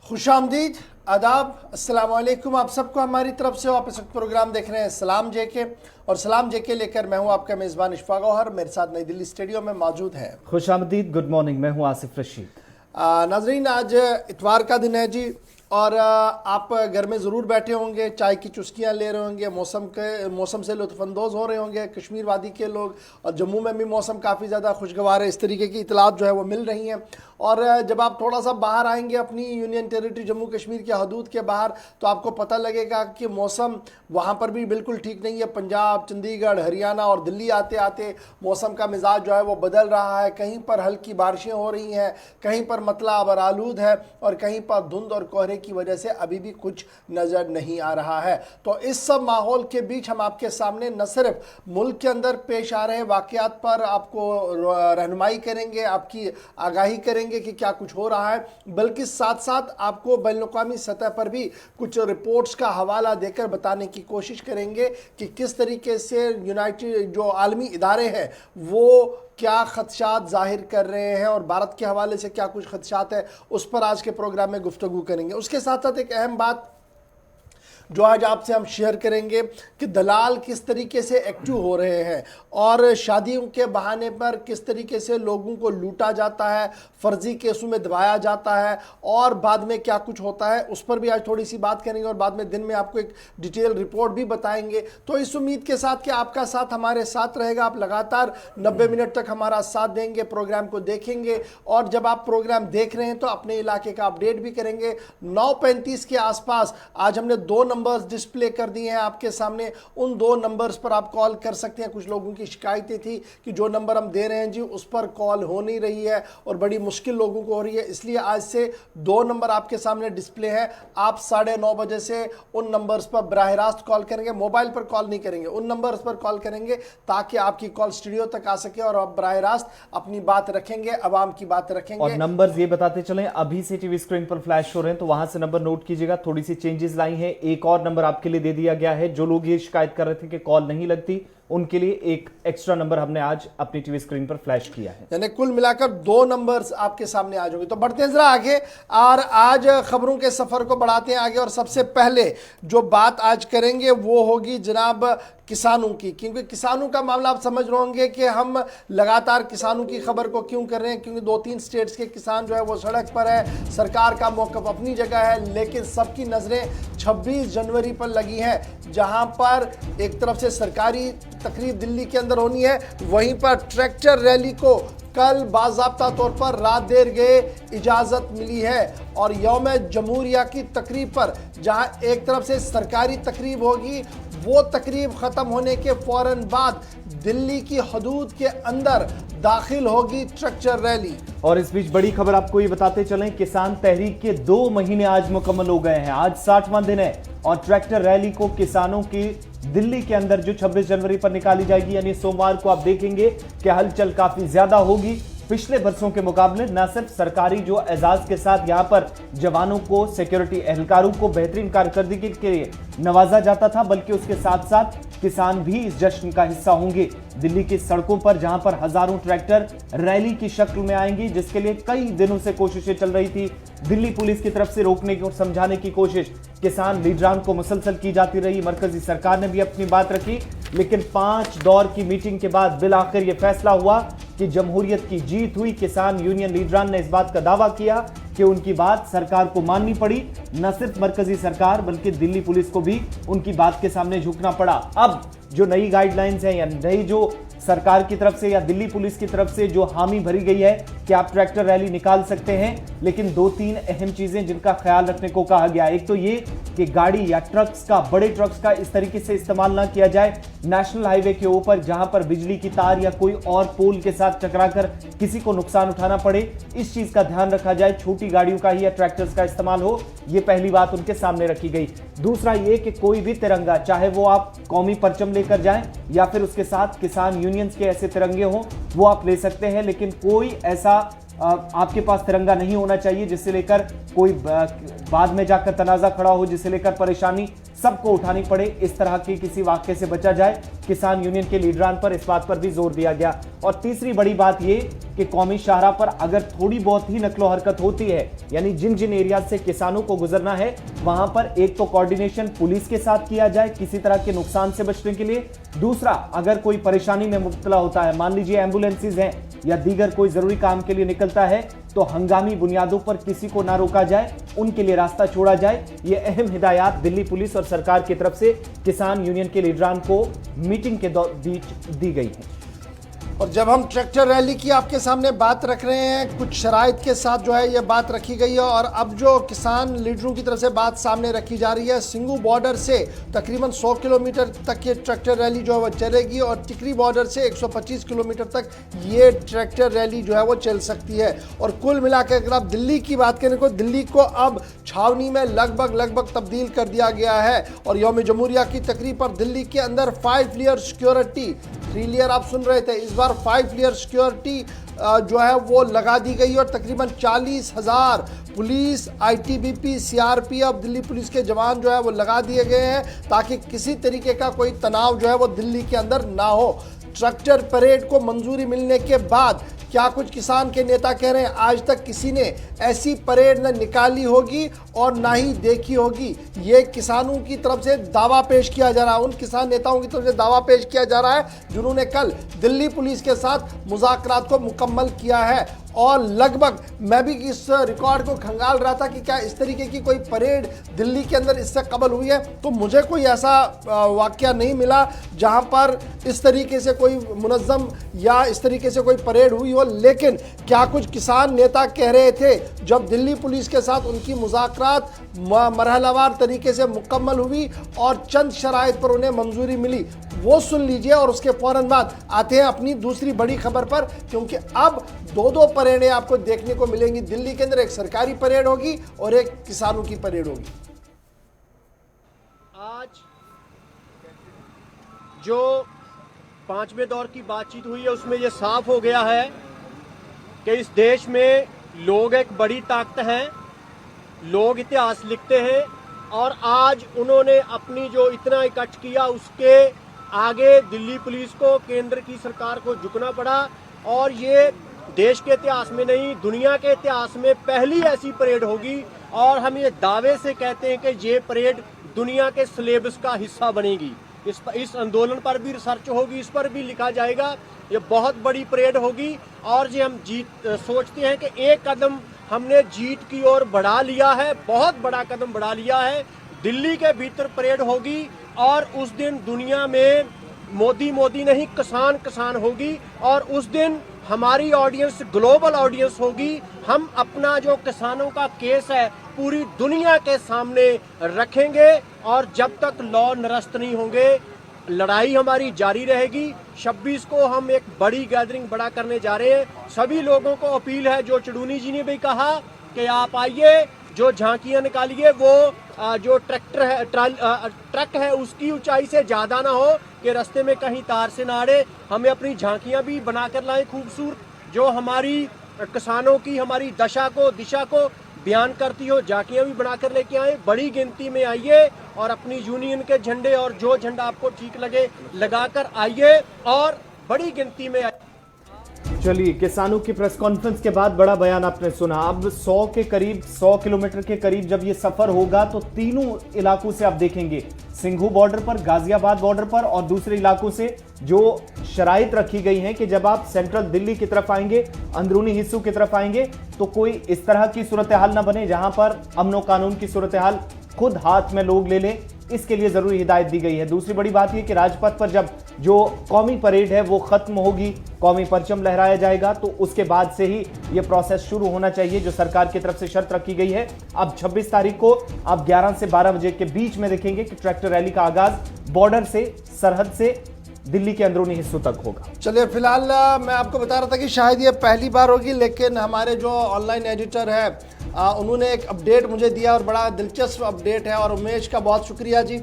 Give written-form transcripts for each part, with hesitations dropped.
खुशामदीद, आदाब, अस्सलाम वालेकुम। आप सबको हमारी तरफ से आप इस वक्त प्रोग्राम देख रहे हैं सलाम जेके, और सलाम जेके लेकर मैं हूं आपका मेज़बान इशफाक गौहर। मेरे साथ नई दिल्ली स्टूडियो में मौजूद हैं खुशामदीद, गुड मॉर्निंग, मैं हूं आसिफ रशीद। नाजरीन, आज इतवार का दिन है जी, और आप घर में ज़रूर बैठे होंगे, चाय की चुस्कियाँ ले रहे होंगे, मौसम से लुत्फ़अंदोज़ हो रहे होंगे कश्मीर वादी के लोग, और जम्मू में भी मौसम काफ़ी ज़्यादा खुशगवार है। इस तरीके की इतलात जो है वो मिल रही हैं। और जब आप थोड़ा सा बाहर आएंगे अपनी यूनियन टेरिटरी जम्मू कश्मीर के हदूद के बाहर, तो आपको पता लगेगा कि मौसम वहाँ पर भी बिल्कुल ठीक नहीं है। पंजाब, चंडीगढ़, हरियाणा और दिल्ली आते आते मौसम का मिजाज जो है वो बदल रहा है। कहीं पर हल्की बारिशें हो रही हैं, कहीं पर मतला आलूद है, और कहीं पर धुंध और कोहरे की वजह से अभी भी कुछ नज़र नहीं आ रहा है। तो इस सब माहौल के बीच हम आपके सामने न सिर्फ मुल्क के अंदर पेश आ रहे वाक़यात पर आपको रहनुमाई करेंगे, आपकी आगाही करेंगे कि क्या कुछ हो रहा है, बल्कि साथ साथ आपको बैनुल-अक़वामी सतह पर भी कुछ रिपोर्ट्स का हवाला देकर बताने की कोशिश करेंगे कि किस तरीके से यूनाइटेड जो आलमी इदारे हैं वो क्या खदशात जाहिर कर रहे हैं, और भारत के हवाले से क्या कुछ खदशात है, उस पर आज के प्रोग्राम में गुफ्तगू करेंगे। उसके साथ साथ एक अहम बात जो आज आपसे हम शेयर करेंगे कि दलाल किस तरीके से एक्टिव हो रहे हैं, और शादियों के बहाने पर किस तरीके से लोगों को लूटा जाता है, फर्जी केसों में दबाया जाता है, और बाद में क्या कुछ होता है, उस पर भी आज थोड़ी सी बात करेंगे, और बाद में दिन में आपको एक डिटेल रिपोर्ट भी बताएंगे। तो इस उम्मीद के साथ कि आपका साथ हमारे साथ रहेगा, आप लगातार 90 मिनट तक हमारा साथ देंगे, प्रोग्राम को देखेंगे, और जब आप प्रोग्राम देख रहे हैं तो अपने इलाके का अपडेट भी करेंगे। 9:35 के आसपास आज हमने 2 नंबर्स डिस्प्ले कर दिए हैं आपके सामने। उन 2 नंबर्स पर आप कॉल कर सकते हैं। कुछ लोगों की शिकायतें थी कि जो नंबर हम दे रहे हैं जी उस पर कॉल हो नहीं रही है, और बड़ी मुश्किल लोगों को हो रही है, इसलिए आज से 2 नंबर आपके सामने डिस्प्ले है। आप 9:30 बजे से उन नंबर्स पर बराह रास्त कॉल करेंगे, मोबाइल पर कॉल नहीं करेंगे, उन नंबर्स पर कॉल करेंगे ताकि आपकी कॉल स्टूडियो तक आ सके, और आप बराह रास्त अपनी बात रखेंगे, अवाम की बात रखेंगे। और नंबर्स ये बताते चलें, अभी से टीवी स्क्रीन पर फ्लैश हो रहे हैं, तो वहां से नंबर नोट कीजिएगा। थोड़ी सी चेंजेस लाई हैं, एक और नंबर आपके लिए दे दिया गया है। जो लोग ये शिकायत कर रहे थे कि कॉल नहीं लगती, उनके लिए एक एक्स्ट्रा नंबर हमने आज अपनी टीवी स्क्रीन पर फ्लैश किया है। यानी कुल मिलाकर 2 नंबर्स आपके सामने आ जाएंगे। तो बढ़ते हैं जरा आगे, और आज खबरों के सफर को बढ़ाते हैं आगे, और सबसे पहले जो बात आज करेंगे वो होगी जनाब किसानों की, क्योंकि किसानों का मामला आप समझ रहे होंगे कि हम लगातार किसानों की खबर को क्यों कर रहे हैं, क्योंकि 2-3 स्टेट्स के किसान जो है वो सड़क पर है। सरकार का मौक़िफ़ अपनी जगह है, लेकिन सबकी नज़रें 26 जनवरी पर लगी हैं, जहां पर एक तरफ से सरकारी तकरीब दिल्ली के अंदर होनी है, वहीं पर ट्रैक्टर रैली को कल बाज़ाब्ता तौर पर रात देर गए इजाज़त मिली है। और यौम जमहूरिया की तकरीब पर जहां एक तरफ से सरकारी तकरीब होगी, वो तकरीब ख़त्म होने के फ़ौरन बाद दिल्ली की हदूद के अंदर दाखिल होगी ट्रैक्टर रैली। और इस बीच बड़ी खबर आपको ये बताते चलें, किसान तहरीक के 2 महीने आज मुकम्मल हो गए हैं। आज 60वां दिन है, और ट्रैक्टर रैली को किसानों की दिल्ली के अंदर जो 26 जनवरी पर निकाली जाएगी, यानी सोमवार को, आप देखेंगे कि हलचल काफी ज्यादा होगी पिछले बरसों के मुकाबले। न सिर्फ सरकारी जो एजाज के साथ यहां पर जवानों को, सिक्योरिटी एहलकारों को बेहतरीन कारकर्दगी के लिए नवाजा जाता था, बल्कि उसके साथ साथ किसान भी इस जश्न का हिस्सा होंगे। दिल्ली की सड़कों पर जहां पर हजारों ट्रैक्टर रैली की शक्ल में आएंगी, जिसके लिए कई दिनों से कोशिशें चल रही थी। दिल्ली पुलिस की तरफ से रोकने की और समझाने की कोशिश किसान लीडरान को मुसलसल की जाती रही। मरकजी सरकार ने भी अपनी बात रखी, लेकिन 5 दौर की मीटिंग के बाद बिल आखिर यह फैसला हुआ कि जमहूरियत की जीत हुई। किसान यूनियन लीडरान ने इस बात का दावा किया कि उनकी बात सरकार को माननी पड़ी। न सिर्फ मरकजी सरकार बल्कि दिल्ली पुलिस को भी उनकी बात के सामने झुकना पड़ा। अब जो नई गाइडलाइंस हैं, या नई जो सरकार की तरफ से या दिल्ली पुलिस की तरफ से जो हामी भरी गई है कि आप ट्रैक्टर रैली निकाल सकते हैं, लेकिन 2-3 अहम चीजें जिनका ख्याल रखने को कहा गया। एक तो ये कि गाड़ी या ट्रक्स का, बड़े ट्रक्स का इस तरीके से इस्तेमाल ना किया जाए नेशनल हाईवे के ऊपर, जहां पर बिजली की तार या कोई और पोल के साथ टकराकर किसी को नुकसान उठाना पड़े। इस चीज का ध्यान रखा जाए, छोटी गाड़ियों का ही या ट्रैक्टर्स का इस्तेमाल हो, ये पहली बात उनके सामने रखी गई। दूसरा ये कि कोई भी तिरंगा, चाहे वो आप कौमी परचम लेकर जाएं या फिर उसके साथ किसान यूनियंस के ऐसे तिरंगे हों, वो आप ले सकते हैं, लेकिन कोई ऐसा आपके पास तिरंगा नहीं होना चाहिए जिससे लेकर कोई बाद में जाकर तनाजा खड़ा हो, जिससे लेकर परेशानी सबको उठानी पड़े। इस तरह के किसी वाक्य से बचा जाए। किसान यूनियन के लीडरान पर इस बात पर भी जोर दिया गया। और तीसरी बड़ी बात ये कि कौमी शाहराह पर अगर थोड़ी बहुत ही नकलो हरकत होती है, यानी जिन जिन एरिया से किसानों को गुजरना है वहां पर एक तो कोऑर्डिनेशन पुलिस के साथ किया जाए किसी तरह के नुकसान से बचने के लिए। दूसरा, अगर कोई परेशानी में मुब्तला होता है, मान लीजिए एम्बुलेंसेज हैं या दीगर कोई जरूरी काम के लिए निकलता है, तो हंगामी बुनियादों पर किसी को ना रोका जाए, उनके लिए रास्ता छोड़ा जाए। ये अहम हिदायत दिल्ली पुलिस और सरकार की तरफ से किसान यूनियन के लीडरान को मीटिंग के बीच दी गई है। और जब हम ट्रैक्टर रैली की आपके सामने बात रख रहे हैं, कुछ शराइत के साथ जो है ये बात रखी गई है। और अब जो किसान लीडरों की तरफ से बात सामने रखी जा रही है, सिंघू बॉर्डर से तकरीबन 100 किलोमीटर तक ये ट्रैक्टर रैली जो है वो चलेगी और टिकरी बॉर्डर से 125 किलोमीटर तक ये ट्रैक्टर रैली जो है वो चल सकती है। और कुल मिलाकर अगर आप दिल्ली की बात करें तो दिल्ली को अब छावनी में लगभग तब्दील कर दिया गया है। और यौम जमहूरिया की तकरीब पर दिल्ली के अंदर 5 लेयर सिक्योरिटी, 3 लेयर आप सुन रहे थे, इस बार 5 लेयर सिक्योरिटी जो है वो लगा दी गई और तकरीबन 40,000 police, ITBP, CRPF, Delhi police के जवान जो है वो लगा दिए गए हैं ताकि किसी तरीके का कोई तनाव जो है वो दिल्ली के अंदर ना हो। ट्रैक्टर परेड को मंजूरी मिलने के बाद क्या कुछ किसान के नेता कह रहे हैं, आज तक किसी ने ऐसी परेड न निकाली होगी और ना ही देखी होगी। ये किसानों की तरफ से दावा पेश किया जा रहा है, उन किसान नेताओं की तरफ से दावा पेश किया जा रहा है जिन्होंने कल दिल्ली पुलिस के साथ मुज़ाकरात को मुकम्मल किया है। और लगभग मैं भी इस रिकॉर्ड को खंगाल रहा था कि क्या इस तरीके की कोई परेड दिल्ली के अंदर इससे कबल हुई है, तो मुझे कोई ऐसा वाकया नहीं मिला जहां पर इस तरीके से कोई मुनज़्ज़म या इस तरीके से कोई परेड हुई हो। लेकिन क्या कुछ किसान नेता कह रहे थे जब दिल्ली पुलिस के साथ उनकी मुज़ाकरात मरहलावार तरीके से मुकम्मल हुई और चंद शराइत पर उन्हें मंजूरी मिली, वो सुन लीजिए। और उसके फौरन बाद आते हैं अपनी दूसरी बड़ी खबर पर, क्योंकि अब दो परेडें आपको देखने को मिलेंगी दिल्ली के अंदर। एक सरकारी परेड होगी और एक किसानों की परेड होगी। आज जो 5वें दौर की बातचीत हुई है उसमें यह साफ हो गया है कि इस देश में लोग एक बड़ी ताकत हैं, लोग इतिहास लिखते हैं। और आज उन्होंने अपनी जो इतना इकट्ठ किया उसके आगे दिल्ली पुलिस को, केंद्र की सरकार को झुकना पड़ा। और ये देश के इतिहास में नहीं, दुनिया के इतिहास में पहली ऐसी परेड होगी। और हम ये दावे से कहते हैं कि ये परेड दुनिया के सिलेबस का हिस्सा बनेगी। इस आंदोलन पर भी रिसर्च होगी, इस पर भी लिखा जाएगा। ये बहुत बड़ी परेड होगी और ये हम सोचते हैं कि एक कदम हमने जीत की ओर बढ़ा लिया है, बहुत बड़ा कदम बढ़ा लिया है। दिल्ली के भीतर परेड होगी और उस दिन दुनिया में मोदी मोदी नहीं, किसान किसान होगी। और उस दिन हमारी ऑडियंस ग्लोबल ऑडियंस होगी। हम अपना जो किसानों का केस है पूरी दुनिया के सामने रखेंगे और जब तक लॉ निरस्त नहीं होंगे लड़ाई हमारी जारी रहेगी। 26 को हम एक बड़ी गैदरिंग बड़ा करने जा रहे हैं। सभी लोगों को अपील है, जो चुड़ूनी जी ने भी कहा कि आप आइए, जो झांकियां निकालिए, वो जो ट्रक है उसकी ऊंचाई से ज्यादा ना हो कि रास्ते में कहीं तार से ना अड़े। हमें अपनी झांकियां भी बनाकर लाएं खूबसूरत, जो हमारी किसानों की, हमारी दशा को, दिशा को बयान करती हो। झांकियां भी बनाकर लेके आए, बड़ी गिनती में आइए और अपनी यूनियन के झंडे और जो झंडा आपको ठीक लगे लगाकर आइए और बड़ी गिनती में आइए। चलिए, किसानों की प्रेस कॉन्फ्रेंस के बाद बड़ा बयान आपने सुना। अब 100 किलोमीटर के करीब जब ये सफर होगा तो तीनों इलाकों से आप देखेंगे, सिंघू बॉर्डर पर, गाजियाबाद बॉर्डर पर और दूसरे इलाकों से जो शराइत रखी गई हैं कि जब आप सेंट्रल दिल्ली की तरफ आएंगे, अंदरूनी हिस्सों की तरफ आएंगे तो कोई इस तरह की सूरत हाल ना बने जहां पर अमन कानून की सूरत हाल खुद हाथ में लोग ले लें। इसके लिए जरूरी हिदायत दी गई है। दूसरी बड़ी बात यह कि राजपथ पर जब जो कौमी परेड है वो खत्म होगी, कौमी परचम लहराया जाएगा, तो उसके बाद से ही यह प्रोसेस शुरू होना चाहिए जो सरकार की तरफ से शर्त रखी गई है। अब 26 तारीख को आप 11 से 12 बजे के बीच में देखेंगे कि ट्रैक्टर रैली का आगाज बॉर्डर से, सरहद से दिल्ली के अंदरूनी हिस्सों तक होगा। चलिए, फिलहाल मैं आपको बता रहा था कि शायद ये पहली बार होगी, लेकिन हमारे जो ऑनलाइन एडिटर है उन्होंने एक अपडेट मुझे दिया और बड़ा दिलचस्प अपडेट है और उमेश का बहुत शुक्रिया जी।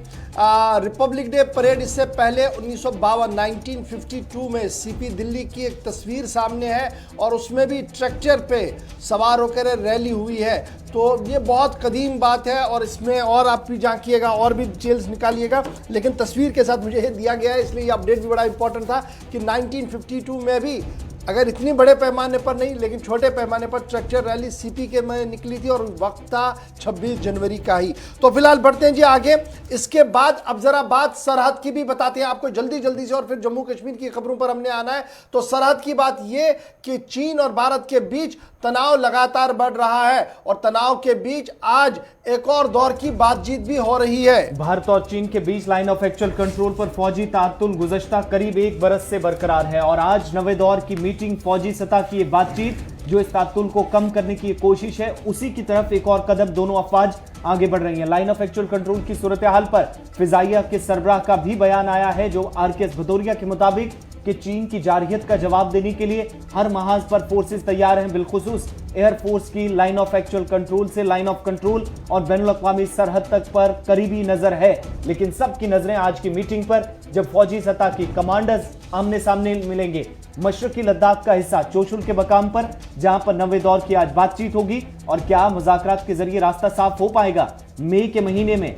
रिपब्लिक डे परेड इससे पहले 1952 में सीपी दिल्ली की एक तस्वीर सामने है और उसमें भी ट्रैक्टर पे सवार होकर रैली हुई है। तो ये बहुत कदीम बात है और इसमें और आप भी झांकिएगा और भी डिटेल्स निकालिएगा, लेकिन तस्वीर के साथ मुझे ये दिया गया है, इसलिए ये अपडेट भी बड़ा इंपॉर्टेंट था कि 1952 में भी अगर इतनी बड़े पैमाने पर नहीं लेकिन छोटे पैमाने पर ट्रैक्टर रैली सीपीके में निकली थी और वक्त था 26 जनवरी का ही। तो फिलहाल बढ़ते हैं जी आगे। इसके बाद अब जरा बात सरहद की भी बताते हैं आपको जल्दी जल्दी से, और फिर जम्मू कश्मीर की खबरों पर हमने आना है। तो सरहद की बात यह कि चीन और भारत के बीच तनाव लगातार बढ़ रहा है और तनाव के बीच आज एक और दौर की बातचीत भी हो रही है। भारत और चीन के बीच लाइन ऑफ एक्चुअल कंट्रोल पर फौजी तातुल गुज़श्ता करीब 1 बरस से बरकरार है और आज नवे दौर की मीटिंग, फौजी सतह की ये बातचीत जो इस तातुल को कम करने की कोशिश है, उसी की तरफ एक और कदम दोनों अफवाज आगे बढ़ रही हैं। लाइन ऑफ एक्चुअल कंट्रोल की सूरत हाल पर फिजाइया के सरबराह का भी बयान आया है, जो RKS भदौरिया के मुताबिक कि चीन की जारहियत का जवाब देने के लिए हर महाज पर फोर्सेस तैयार हैं। बिलखुसूस एयरफोर्स की लाइन ऑफ एक्चुअल कंट्रोल से लाइन ऑफ कंट्रोल और बैनुल-अक़वामी सरहद तक पर करीबी नजर है, लेकिन सबकी नजरें आज की मीटिंग पर, जब फौजी सतह की कमांडर्स आमने सामने मिलेंगे मशरकी लद्दाख का हिस्सा चोशुल के मकाम पर, जहां पर नवे दौर की आज बातचीत होगी। और क्या मुज़ाकरात के जरिए रास्ता साफ हो पाएगा? मई के महीने में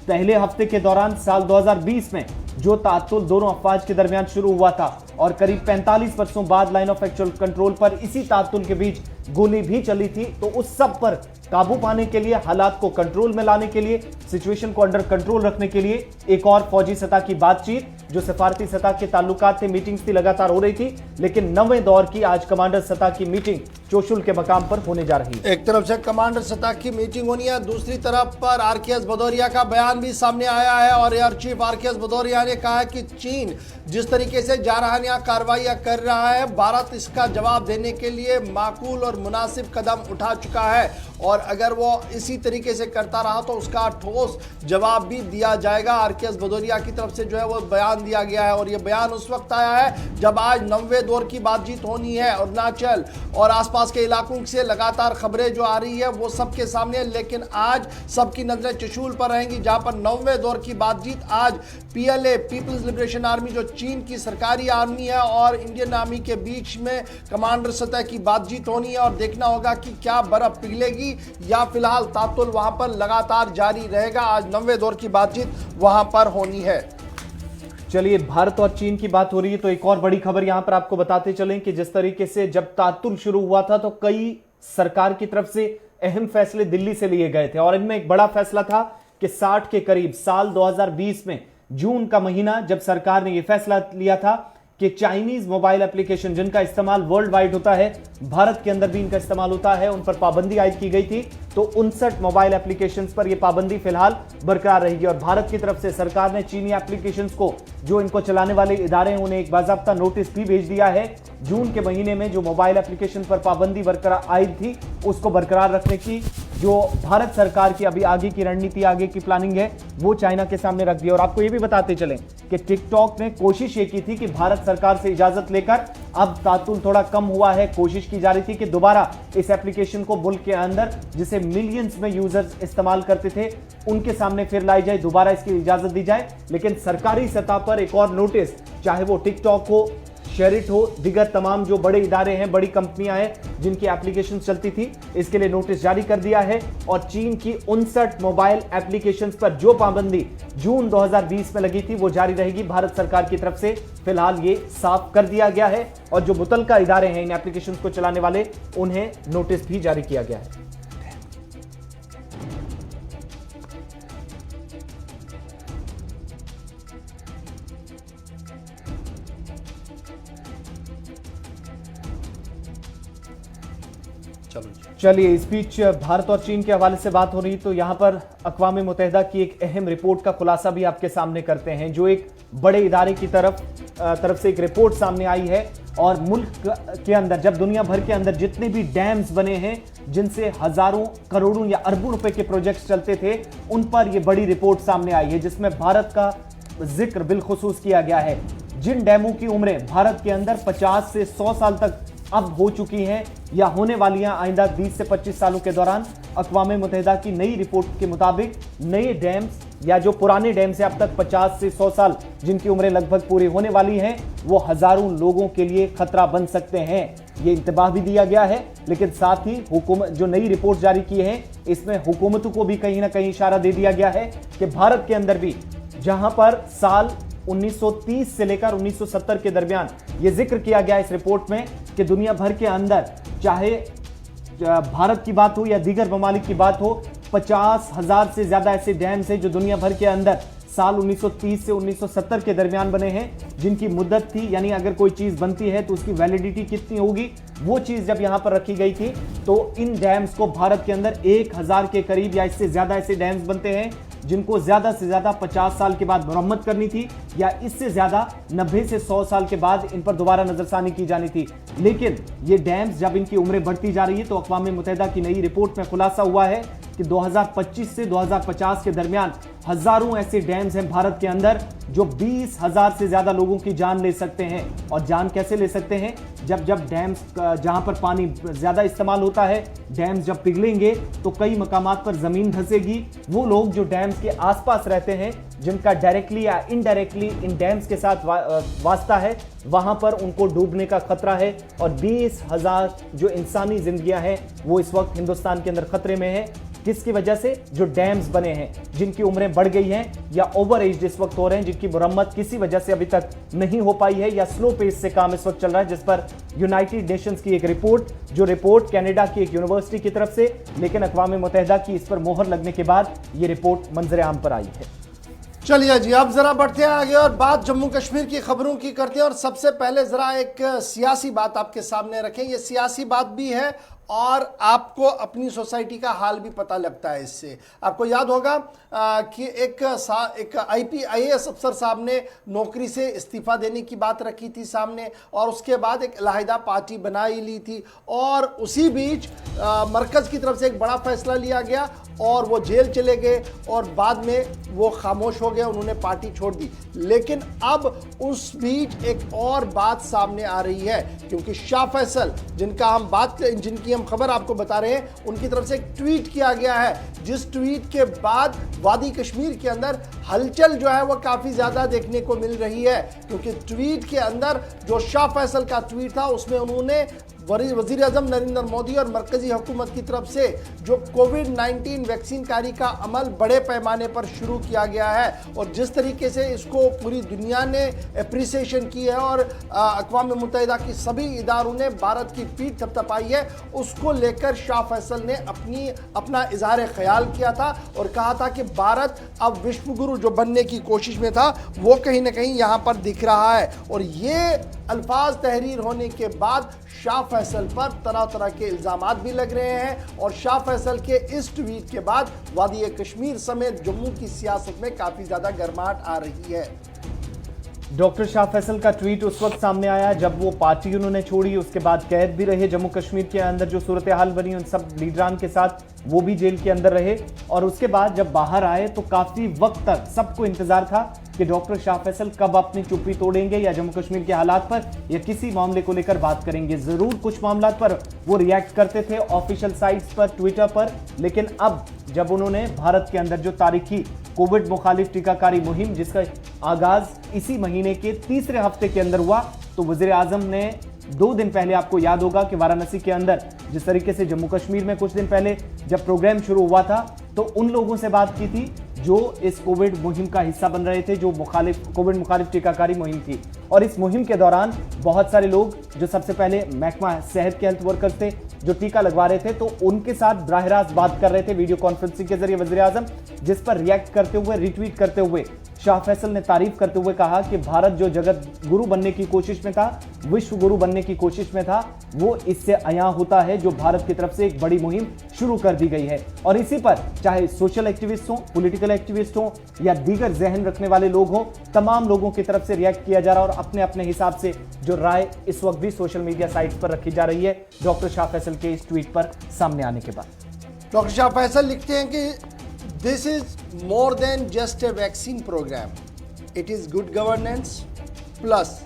पहले हफ्ते के दौरान साल 2020 में जो तातुल दोनों अफवाज के दरमियान शुरू हुआ था और करीब 45 वर्षों बाद लाइन ऑफ एक्चुअल कंट्रोल पर इसी तातुल के बीच गोली भी चली थी, तो उस सब पर काबू पाने के लिए, हालात को कंट्रोल में लाने के लिए, सिचुएशन को अंडर कंट्रोल रखने के लिए एक और फौजी सतह की बातचीत, जो सफारती सतह के ताल्लुकात थे, मीटिंग्स थी, लगातार हो रही थी, लेकिन नवे दौर की आज कमांडर सतह की मीटिंग चोशुल के मकाम पर होने जा रही है। एक तरफ से कमांडर सतह की मीटिंग होनी है, दूसरी तरफ पर RKS भदौरिया का बयान भी सामने आया है और एयर चीफ RKS भदौरिया ने कहा है कि चीन जिस तरीके से जारहाना कार्रवाइयां कर रहा है, भारत इसका जवाब देने के लिए माकूल और मुनासिब कदम उठा चुका है और अगर वो इसी तरीके से करता रहा तो उसका ठोस जवाब भी दिया जाएगा। RKS भदौरिया की तरफ से जो है वो बयान दिया गया है और ये बयान उस वक्त आया है जब आज नवे दौर की बातचीत होनी है। अरुणाचल और आसपास के इलाकों से लगातार खबरें जो आ रही है वो सबके सामने, लेकिन आज सबकी नजरें चशूल पर रहेंगी, जहां पर नवे दौर की बातचीत आज PLA पीपल्स लिबरेशन आर्मी, जो चीन की सरकारी आर्मी है, और इंडियन आर्मी के बीच में कमांडर सतह की बातचीत होनी है और देखना होगा कि क्या बर्फ पिघलेगी या फिलहाल तातुल वहां पर लगातार जारी रहेगा। आज नवे दौर की बातचीत वहां पर होनी है। चलिए, भारत और चीन की बात हो रही है तो एक और बड़ी खबर यहां पर आपको बताते चलें कि जिस तरीके से जब तातुल शुरू हुआ था तो कई सरकार की तरफ से अहम फैसले दिल्ली से लिए गए थे और इनमें एक बड़ा फैसला था कि 60 के करीब साल 2020 में जून का महीना जब सरकार ने यह फैसला लिया था कि चाइनीज मोबाइल एप्लीकेशन जिनका इस्तेमाल वर्ल्ड वाइड होता है, भारत के अंदर भी इनका इस्तेमाल होता है, उन पर पाबंदी आयद की गई थी। तो 59 मोबाइल एप्लीकेशंस पर यह पाबंदी फिलहाल बरकरार रहेगी और भारत की तरफ से सरकार ने चीनी एप्लीकेशंस को, जो इनको चलाने वाले इदारे हैं, उन्हें एक बाज़ाब्ता नोटिस भी भेज दिया है। जून के महीने में जो मोबाइल एप्लीकेशन पर पाबंदी बरकरार आयद थी उसको बरकरार रखने की जो भारत सरकार की अभी आगे की रणनीति, आगे की प्लानिंग है, वो चाइना के सामने रख दी। और आपको ये भी बताते चलें कि टिकटॉक ने कोशिश ये की थी कि भारत सरकार से इजाजत लेकर, अब तातुल थोड़ा कम हुआ है, कोशिश की जा रही थी कि दोबारा इस एप्लीकेशन को मुल्क के अंदर जिसे मिलियंस में यूजर्स इस्तेमाल करते थे उनके सामने फिर लाई जाए, दोबारा इसकी इजाजत दी जाए। लेकिन सरकारी सतह पर एक और नोटिस, चाहे वो टिकटॉक हो, शेरिट हो, दिगर तमाम जो बड़े इदारे हैं, बड़ी कंपनियां हैं जिनकी एप्लीकेशन चलती थी, इसके लिए नोटिस जारी कर दिया है। और चीन की 59 मोबाइल एप्लीकेशंस पर जो पाबंदी जून 2020 में लगी थी वो जारी रहेगी। भारत सरकार की तरफ से फिलहाल ये साफ कर दिया गया है और जो मुतल्लिका इदारे हैं इन एप्लीकेशंस को चलाने वाले, उन्हें नोटिस भी जारी किया गया है। चलिए, इस बीच भारत और चीन के हवाले से बात हो रही तो यहां पर अक़वाम मुत्तहिदा की एक अहम रिपोर्ट का खुलासा भी आपके सामने करते हैं, जो एक बड़े इदारे की तरफ से एक रिपोर्ट सामने आई है। और मुल्क के अंदर, जब दुनिया भर के अंदर जितने भी डैम्स बने हैं जिनसे हजारों, करोड़ों या अरबों रुपए के प्रोजेक्ट्स चलते थे, उन पर यह बड़ी रिपोर्ट सामने आई है जिसमें भारत का जिक्र बिलखुसूस किया गया है। जिन डैमों की उम्रें भारत के अंदर 50 से 100 साल तक अब हो चुकी हैं या होने वाली हैं आइंदा 20 से 25 सालों के दौरान, अक़वाम मुत्तहिदा की नई रिपोर्ट के मुताबिक नए डैम्स या जो पुराने डैम से अब तक 50 से 100 साल जिनकी उम्रें लगभग पूरी होने वाली हैं, वो हजारों लोगों के लिए खतरा बन सकते हैं। ये इंतबाह भी दिया गया है, लेकिन साथ ही हुकूमत जो नई रिपोर्ट जारी की है इसमें हुकूमतों को भी कहीं ना कहीं इशारा दे दिया गया है कि भारत के अंदर भी, जहां पर साल 1930 से लेकर 1970 के दरमियान यह जिक्र किया गया इस रिपोर्ट में कि दुनिया भर के अंदर, चाहे भारत की बात हो या दीगर ममालिक की बात हो, 50,000 से ज्यादा ऐसे डैम्स हैं जो दुनिया भर के अंदर साल 1930 से 1970 के दरमियान बने हैं, जिनकी मुद्दत थी, यानी अगर कोई चीज बनती है तो उसकी वैलिडिटी कितनी होगी, वो चीज जब यहां पर रखी गई थी, तो इन डैम्स को भारत के अंदर 1000 के करीब या इससे ज्यादा ऐसे डैम्स बनते हैं जिनको ज्यादा से ज्यादा 50 साल के बाद मरम्मत करनी थी, या इससे ज्यादा 90 से 100 साल के बाद इन पर दोबारा नजरसानी की जानी थी। लेकिन ये डैम्स जब इनकी उम्रें बढ़ती जा रही है, तो अक़वाम मुत्तहिदा की नई रिपोर्ट में खुलासा हुआ है कि 2025 से 2050 के दरमियान हजारों ऐसे डैम्स हैं भारत के अंदर जो 20,000 से ज्यादा लोगों की जान ले सकते हैं। और जान कैसे ले सकते हैं? जब डैम्स जहां पर पानी ज्यादा इस्तेमाल होता है, डैम्स जब पिघलेंगे तो कई मकामात पर जमीन धंसेगी। वो लोग जो डैम्स के आसपास रहते हैं, जिनका डायरेक्टली या इनडायरेक्टली इन डैम्स के साथ वास्ता है, वहां पर उनको डूबने का खतरा है। और 20,000 जो इंसानी जिंदगियां हैं वो इस वक्त हिंदुस्तान के अंदर खतरे में है। किसकी वजह से? जो डैम्स बने हैं, जिनकी उम्रें बढ़ गई हैं या ओवर एज इस वक्त हो रहे हैं, जिनकी मुरम्मत किसी वजह से अभी तक नहीं हो पाई है, या स्लो पेस से काम इस वक्त चल रहा है, जिस पर यूनाइटेड नेशंस की एक रिपोर्ट, जो रिपोर्ट कनाडा की एक यूनिवर्सिटी की तरफ से, लेकिन अक़वाम मुत्तहिदा की इस पर मोहर लगने के बाद ये रिपोर्ट मंजर आम पर आई है। चलिए जी, अब जरा बढ़ते हैं आगे और बात जम्मू कश्मीर की खबरों की करते हैं। और सबसे पहले जरा एक सियासी बात आपके सामने रखें। ये सियासी बात भी है और आपको अपनी सोसाइटी का हाल भी पता लगता है इससे। आपको याद होगा कि एक IAS अफसर साहब ने नौकरी से इस्तीफा देने की बात रखी थी सामने, और उसके बाद एक अलहदा पार्टी बना ही ली थी, और उसी बीच मरकज़ की तरफ से एक बड़ा फैसला लिया गया और वो जेल चले गए, और बाद में वो खामोश हो गए, उन्होंने पार्टी छोड़ दी। लेकिन अब उस बीच एक और बात सामने आ रही है, क्योंकि शाह फैसल, जिनकी हम खबर आपको बता रहे हैं, उनकी तरफ से एक ट्वीट किया गया है, जिस ट्वीट के बाद वादी कश्मीर के अंदर हलचल जो है वो काफ़ी ज़्यादा देखने को मिल रही है। क्योंकि ट्वीट के अंदर जो शाह फैसल का ट्वीट था, उसमें उन्होंने वज़ीर आज़म नरेंद्र मोदी और मरकज़ी हुकूमत की तरफ से जो कोविड-19 वैक्सीन कारी का अमल बड़े पैमाने पर शुरू किया गया है, और जिस तरीके से इसको पूरी दुनिया ने अप्रिसिएशन की है और अक़वाम मुत्तहिदा की सभी इदारों ने भारत की पीठ थपथपाई है, उसको लेकर शाह फैसल ने अपना इज़हार ख्याल किया था और कहा था कि भारत अब विश्व गुरु जो बनने की कोशिश में था, वो कहीं ना कहीं यहाँ पर दिख रहा है। और ये अल्फाज तहरीर होने के बाद शाह फैसल पर तरह तरह के इल्ज़ामात भी लग रहे हैं, और शाह फैसल के इस ट्वीट के बाद वादी कश्मीर समेत जम्मू की सियासत में काफ़ी ज़्यादा गर्माहट आ रही है। डॉक्टर शाह फैसल का ट्वीट उस वक्त सामने आया जब वो पार्टी उन्होंने छोड़ी, उसके बाद कैद भी रहे। जम्मू कश्मीर के अंदर जो सूरत हाल बनी उन सब लीडरान के साथ, वो भी जेल के अंदर रहे, और उसके बाद जब बाहर आए तो काफ़ी वक्त तक सबको इंतजार था कि डॉक्टर शाह फैसल कब अपनी चुप्पी तोड़ेंगे या जम्मू कश्मीर के हालात पर या किसी मामले को लेकर बात करेंगे। ज़रूर कुछ मामलों पर वो रिएक्ट करते थे ऑफिशियल साइट्स पर, ट्विटर पर, लेकिन अब जब उन्होंने भारत के अंदर जो तारीखी कोविड मुखालिफ टीकाकारी मुहिम, जिसका आगाज इसी महीने के तीसरे हफ्ते के अंदर हुआ, तो वज़ीर आज़म ने 2 दिन पहले, आपको याद होगा कि वाराणसी के अंदर जिस तरीके से जम्मू कश्मीर में कुछ दिन पहले जब प्रोग्राम शुरू हुआ था, तो उन लोगों से बात की थी जो इस कोविड मुहिम का हिस्सा बन रहे थे, जो कोविड मुखालिफ टीकाकारी मुहिम थी। और इस मुहिम के दौरान बहुत सारे लोग जो सबसे पहले महकमा सेहत के हेल्थ वर्कर्स थे जो टीका लगवा रहे थे, तो उनके साथ बराह रास्त बात कर रहे थे वीडियो कॉन्फ्रेंसिंग के जरिए वज़ीर आज़म, जिस पर रिएक्ट करते हुए, रिट्वीट करते हुए शाह फैसल ने तारीफ करते हुए कहा कि भारत जो जगत गुरु बनने की कोशिश में था, विश्व गुरु बनने की कोशिश में था, वो इससे अया होता है जो भारत की तरफ से एक बड़ी मुहिम शुरू कर दी गई है। और इसी पर चाहे सोशल एक्टिविस्ट हों, पॉलिटिकल एक्टिविस्ट हों या दीगर जहन रखने वाले लोग हों, तमाम लोगों की तरफ से रिएक्ट किया जा रहा है और अपने अपने हिसाब से जो राय इस वक्त भी सोशल मीडिया साइट्स पर रखी जा रही है डॉक्टर शाह फैसल के इस ट्वीट पर सामने आने के बाद। डॉक्टर शाह फैसल लिखते हैं कि this is more than just a vaccine program, it is good governance plus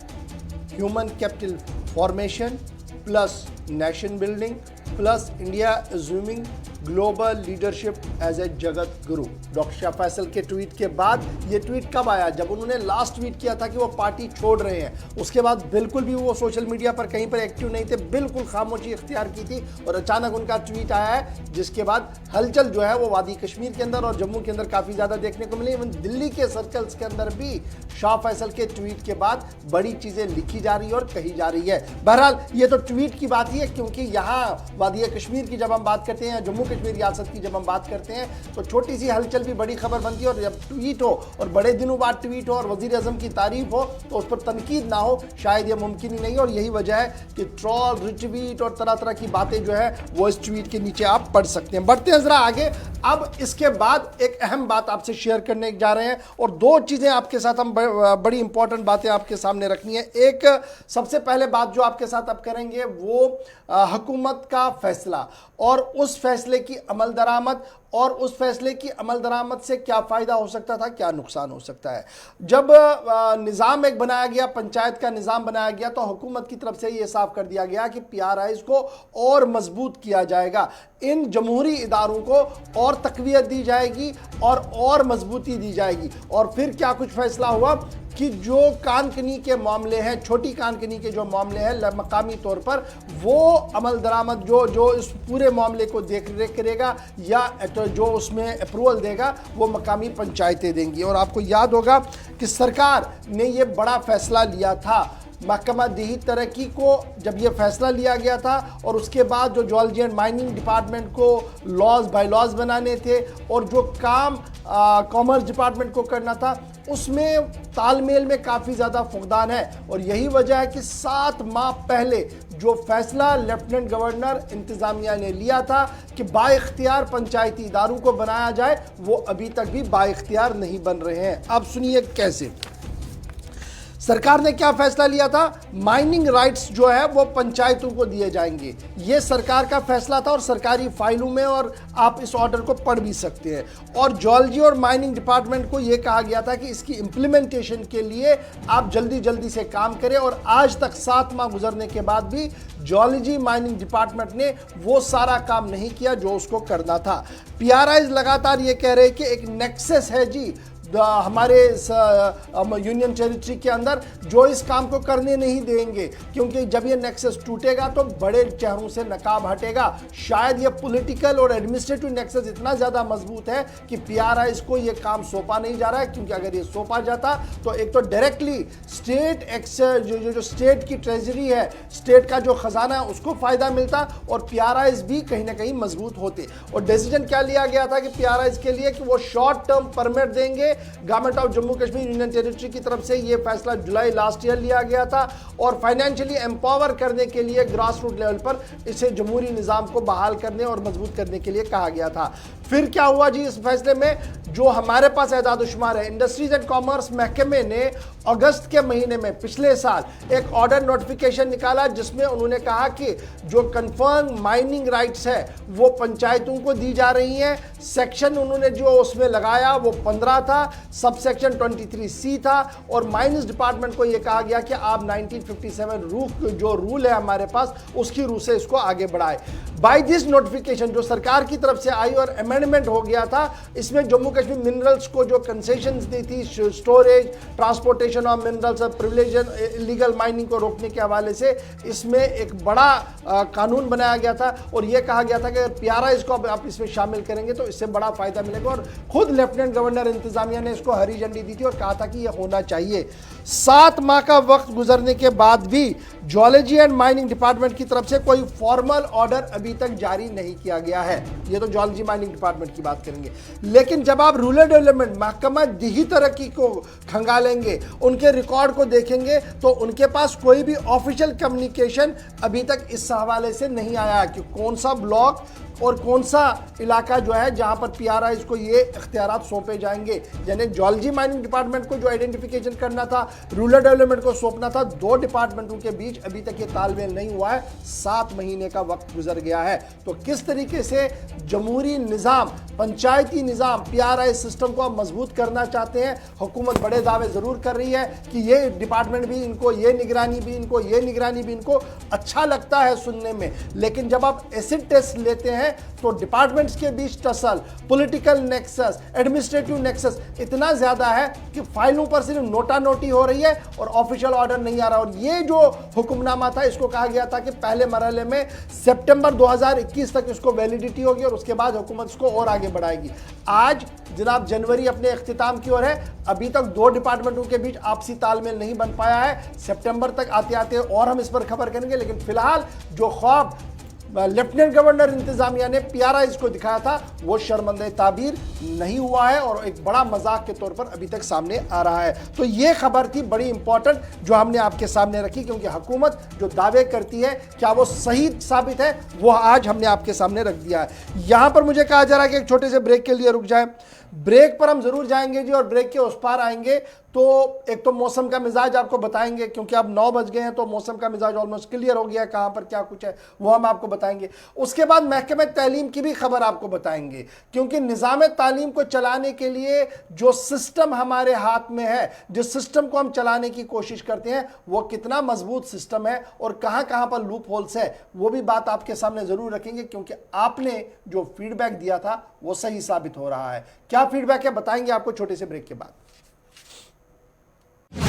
human capital formation plus nation building plus India assuming global leadership as a jagat guru. Doctor Shah Faisal के ट्वीट के बाद ये ट्वीट कब आया? जब उन्होंने लास्ट ट्वीट किया था कि वो पार्टी छोड़ रहे हैं। उसके बाद बिल्कुल भी वो सोशल मीडिया पर कहीं पर एक्टिव नहीं थे, बिल्कुल खामोशी इख्तियार की थी और अचानक उनका ट्वीट आया है, जिसके बाद हलचल जो है वो वादी कश्मीर के अंदर और जम्मू के अंदर काफ़ी ज़्यादा देखने को मिली। इवन दिल्ली के सर्कल्स के अंदर भी शाह फैसल के ट्वीट के बाद बड़ी चीज़ें लिखी जा रही है और कही जा रही है। बहरहाल ये तो ट्वीट की बात ही है, क्योंकि यहाँ वादी कश्मीर की जब हम बात करते हैं, जम्मू कश्मीर रियासत की जब हम बात करते हैं, तो छोटी सी हलचल भी बड़ी खबर बनती है। और जब ट्वीट हो और बड़े दिनों बाद ट्वीट हो और वजीर आजम की तारीफ हो तो उस पर तनकीद ना हो, शायद ये मुमकिन ही नहीं। और यही वजह है कि ट्रॉल, रिट्वीट और तरह तरह की बातें जो है वो इस ट्वीट के नीचे आप पढ़ सकते हैं। बढ़ते हैं जरा आगे। अब इसके बाद एक अहम बात आपसे शेयर करने जा रहे हैं और दो चीजें आपके साथ हम बड़ी इंपॉर्टेंट बातें आपके सामने रखनी है। एक सबसे पहले बात जो आपके साथ अब करेंगे वो हुकूमत का फैसला और उस फैसले की अमल दरामद और उस फैसले की अमल दरामद से क्या फ़ायदा हो सकता था, क्या नुकसान हो सकता है। जब निज़ाम एक बनाया गया, पंचायत का निज़ाम बनाया गया, तो हुकूमत की तरफ से ये साफ कर दिया गया कि PRIs को और मजबूत किया जाएगा, इन जमहूरी इदारों को और तक़वियत दी जाएगी और मजबूती दी जाएगी। और फिर क्या कुछ फैसला हुआ कि जो कानकनी के मामले हैं, छोटी कानकनी के जो मामले हैं मकामी तौर पर, वो अमल दरामद जो इस पूरे मामले को देख रेख करेगा या तो जो उसमें अप्रूवल देगा वो मकामी पंचायतें देंगी। और आपको याद होगा कि सरकार ने ये बड़ा फैसला लिया था महकमा देही तरक्की को, जब ये फैसला लिया गया था और उसके बाद जो ज्वालजी एंड माइनिंग डिपार्टमेंट को लॉज बाय लॉज बनाने थे और जो काम कॉमर्स डिपार्टमेंट को करना था, उसमें तालमेल में काफ़ी ज़्यादा फुकदान है। और यही वजह है कि 7 माह पहले जो फैसला लेफ्टिनेंट गवर्नर इंतज़ामिया ने लिया था कि बाइख्तियार पंचायती इदारों को बनाया जाए, वो अभी तक भी बाइख्तियार नहीं बन रहे हैं। अब सुनिए कैसे। सरकार ने क्या फैसला लिया था? माइनिंग राइट्स जो है वो पंचायतों को दिए जाएंगे। ये सरकार का फैसला था और सरकारी फाइलों में, और आप इस ऑर्डर को पढ़ भी सकते हैं। और ज्वालजी और माइनिंग डिपार्टमेंट को ये कहा गया था कि इसकी इम्प्लीमेंटेशन के लिए आप जल्दी जल्दी से काम करें। और आज तक 7 माह गुजरने के बाद भी ज्वालजी माइनिंग डिपार्टमेंट ने वो सारा काम नहीं किया जो उसको करना था। PRIs लगातार ये कह रहे हैं कि एक नेक्सस है जी हमारे यूनियन टेरिटरी के अंदर जो इस काम को करने नहीं देंगे, क्योंकि जब ये नेक्सस टूटेगा तो बड़े चेहरों से नकाब हटेगा। शायद ये पॉलिटिकल और एडमिनिस्ट्रेटिव नेक्सस इतना ज़्यादा मजबूत है कि PRIs को ये काम सौंपा नहीं जा रहा है, क्योंकि अगर ये सौंपा जाता तो एक तो डायरेक्टली स्टेट जो स्टेट की ट्रेजरी है, स्टेट का जो खजाना है, उसको फ़ायदा मिलता और PRIs भी कहीं ना कहीं मजबूत होते। और डिसीजन क्या लिया गया था कि PRIs के लिए कि वो शॉर्ट टर्म परमिट देंगे। Government of Jammu Kashmir union territory की तरफ से ये फैसला जुलाई लास्ट ईयर लिया गया था और फाइनेंशियली एम्पावर करने के लिए ग्रास रूट लेवल पर इसे जमहूरी निज़ाम को बहाल करने और मजबूत करने के लिए कहा गया था। फिर क्या हुआ जी इस फैसले में? जो हमारे पास एजाद-ओ-शुमार है, इंडस्ट्रीज एंड कॉमर्स महकमे ने अगस्त के महीने में पिछले साल एक ऑर्डर नोटिफिकेशन निकाला, जिसमें उन्होंने कहा कि जो कंफर्म माइनिंग राइट्स है वो पंचायतों को दी जा रही हैं। सेक्शन उन्होंने जो उसमें लगाया वो 15 था, सब सेक्शन 23C था और माइनिंग डिपार्टमेंट को यह कहा गया कि आप 1957 जो रूल है हमारे पास, उसकी रूह से इसको आगे बढ़ाए। बाय दिस नोटिफिकेशन जो सरकार की तरफ से आई और अमेंडमेंट हो गया था, इसमें जम्मू कश्मीर मिनरल्स को जो कंसेशंस दी थी, storage, transportation of minerals, privilege, illegal mining को रोकने के हवाले से इसमें एक बड़ा कानून बनाया गया था और यह कहा गया था कि PRIs को आप इसमें शामिल करेंगे तो इससे बड़ा फायदा मिलेगा। और खुद लेफ्टिनेंट गवर्नर इंतजामिया ने इसको हरी झंडी दी थी और कहा था कि यह होना चाहिए। 7 माह का वक्त गुजरने के बाद भी ज्वालजी एंड माइनिंग डिपार्टमेंट की तरफ से कोई फॉर्मल ऑर्डर अभी तक जारी नहीं किया गया है। ये तो ज्वालजी माइनिंग डिपार्टमेंट की बात करेंगे, लेकिन जब आप रूरल डेवलपमेंट महकमा देही तरक्की को खंगालेंगे, उनके रिकॉर्ड को देखेंगे, तो उनके पास कोई भी ऑफिशियल कम्युनिकेशन अभी तक इस हवाले से नहीं आया कि कौन सा ब्लॉक और कौन सा इलाका जो है जहां पर पीआरआईज को ये इख्तियारात सौंपे जाएंगे। यानी जियोलॉजी माइनिंग डिपार्टमेंट को जो आइडेंटिफिकेशन करना था, रूरल डेवलपमेंट को सौंपना था, दो डिपार्टमेंटों के बीच अभी तक ये तालमेल नहीं हुआ है। 7 महीने का वक्त गुजर गया है। तो किस तरीके से जमहूरी निज़ाम, पंचायती निज़ाम, पीआरआई सिस्टम को आप मजबूत करना चाहते हैं। हुकूमत बड़े दावे ज़रूर कर रही है कि ये डिपार्टमेंट भी इनको, ये निगरानी भी इनको, ये निगरानी भी इनको अच्छा लगता है सुनने में, लेकिन जब आप एसिड टेस्ट लेते हैं तो डिपार्टमेंट्स के बीच tussle, political nexus, administrative nexus इतना ज़्यादा है कि फाइलों पर सिर्फ नोटा नोटी हो रही है और ऑफिशियल ऑर्डर नहीं आ रहा। और ये जो हुक्मनामा था, इसको कहा गया था कि पहले मरहले में सितंबर 2021 तक इसको वैलिडिटी होगी और उसके बाद हुकूमत इसको और आगे बढ़ाएगी। आज जनाब जनवरी अपने इख्तिताम की ओर है, अभी तक 2 डिपार्टमेंटों के बीच आपसी तालमेल नहीं बन पाया है। सितंबर तक आते आते और हम इस पर खबर करेंगे, लेकिन फिलहाल जो ख्वाब लेफ्टिनेंट गवर्नर इंतजामिया ने पीआरआईज को दिखाया था वो शर्मंदा ताबीर नहीं हुआ है और एक बड़ा मजाक के तौर पर अभी तक सामने आ रहा है। तो ये खबर थी बड़ी इंपॉर्टेंट जो हमने आपके सामने रखी, क्योंकि हुकूमत जो दावे करती है क्या वो सही साबित है, वो आज हमने आपके सामने रख दिया है। यहां पर मुझे कहा जा रहा है कि एक छोटे से ब्रेक के लिए रुक जाए। ब्रेक पर हम जरूर जाएंगे जी और ब्रेक के उस पार आएंगे तो एक तो मौसम का मिजाज आपको बताएंगे, क्योंकि अब 9 बज गए हैं तो मौसम का मिजाज ऑलमोस्ट क्लियर हो गया है, कहां पर क्या कुछ है वो हम आपको बताएंगे। उसके बाद महकमे तालीम की भी खबर आपको बताएंगे, क्योंकि निज़ाम तालीम को चलाने के लिए जो सिस्टम हमारे हाथ में है, जिस सिस्टम को हम चलाने की कोशिश करते हैं, वो कितना मजबूत सिस्टम है और कहां कहां पर लूप होल्स है, वो भी बात आपके सामने जरूर रखेंगे, क्योंकि आपने जो फीडबैक दिया था वो सही साबित हो रहा है। क्या फीडबैक है बताएंगे आपको छोटे से ब्रेक के बाद।